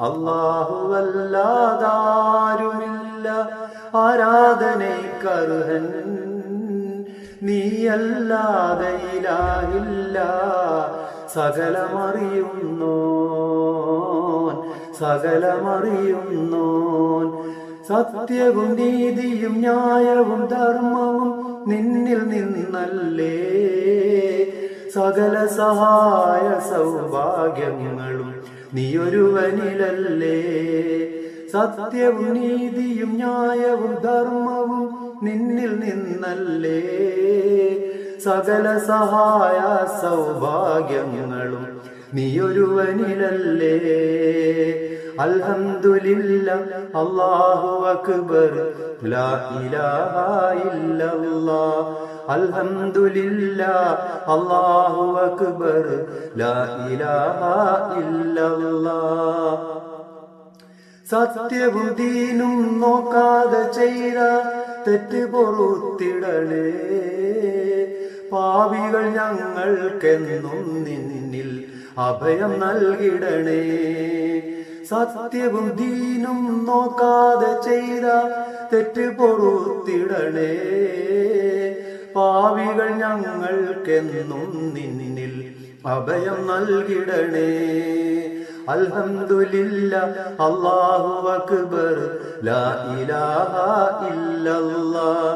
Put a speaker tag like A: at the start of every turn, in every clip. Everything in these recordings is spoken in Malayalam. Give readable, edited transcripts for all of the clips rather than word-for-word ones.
A: അല്ലാഹുവല്ലാതാരുമില്ല ആരാധനയ്ക്കർഹൻ, നീയല്ലാതെ ഇലാഹില്ല സകലമറിയുന്നോൻ സകലമറിയുന്നോൻ. സത്യവും നീതിയും ന്യായവും ധർമ്മവും നിന്നിൽ നിന്നല്ലേ, സകല സഹായ സൗഭാഗ്യങ്ങളും നീയൊരുവനിലല്ലേ. സത്യവും നീതിയും ന്യായവും ധർമ്മവും നിന്നിൽ നിന്നല്ലേ, സകല സഹായ സൗഭാഗ്യങ്ങളും നീയൊരുവനിലല്ലേ. അൽഹംദുലില്ലാ അല്ലാഹു അക്ബർ ലാ ഇലാഹ ഇല്ലല്ലാഹ്. അൽഹംദുലില്ലാ അല്ലാഹു അക്ബർ ലാ ഇലാഹ ഇല്ലല്ലാഹ്. സത്യവും ദീനും നോക്കാതെ ചെയ്ത തെറ്റ് പൊറുത്തിടണേ, പാപികൾ ഞങ്ങൾക്കെന്നും നിന്നിൽ അഭയം നൽകിടണേ. സത്യവും ദീനും നോക്കാതെ ചെയ്ത തെറ്റ് പൊറുത്തിടണേ, പാപികൾ ഞങ്ങൾക്കെന്നും നിന്നിൽ അഭയം നൽകിടണേ. അൽഹംദുലില്ലാ അല്ലാഹു അക്ബർ ലാ ഇലാഹ ഇല്ലല്ലാഹ്.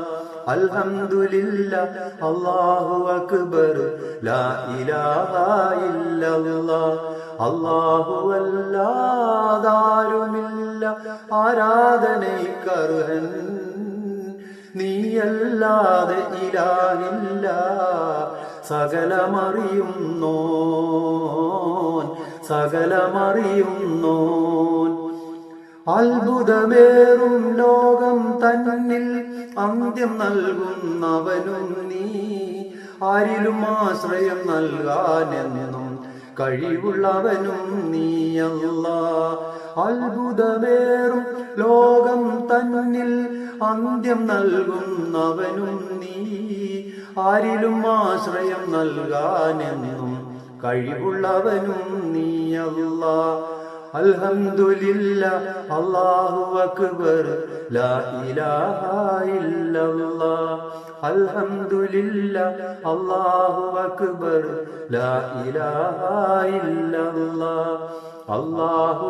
A: അൽഹംദുലില്ലാ അല്ലാഹു അക്ബർ ലാ ഇലാഹ ഇല്ലല്ലാഹ്. അല്ലാഹുവല്ലാതാരുമില്ല ആരാധനയ്ക്കർഹൻ, നീയല്ലാതെ ഇലാഹില്ല സകലമറിയുന്നോൻ സകലമറിയുന്നോൻ. അത്ഭുതമേറും ലോകം തന്നിൽ അന്ത്യം നൽകുന്നവനും നീ, ആരിലും ആശ്രയം നൽകാനെന്നും കഴിവുള്ളവനും നീയല്ലാഹ്. അത്ഭുതമേറും ലോകം തന്നിൽ അന്ത്യം നൽകുന്നവനും നീ, ആരിലും ആശ്രയം നൽകാനെന്നും കഴിവുള്ളവനും നീയല്ലാഹ്. അൽഹംദുലില്ലാ അല്ലാഹു അക്ബർ ലാ ഇലാഹ ഇല്ലല്ലാഹ്. അൽഹംദുലില്ലാ അല്ലാഹു അക്ബർ ലാ ഇലാഹ ഇല്ലല്ലാഹ്. അല്ലാഹു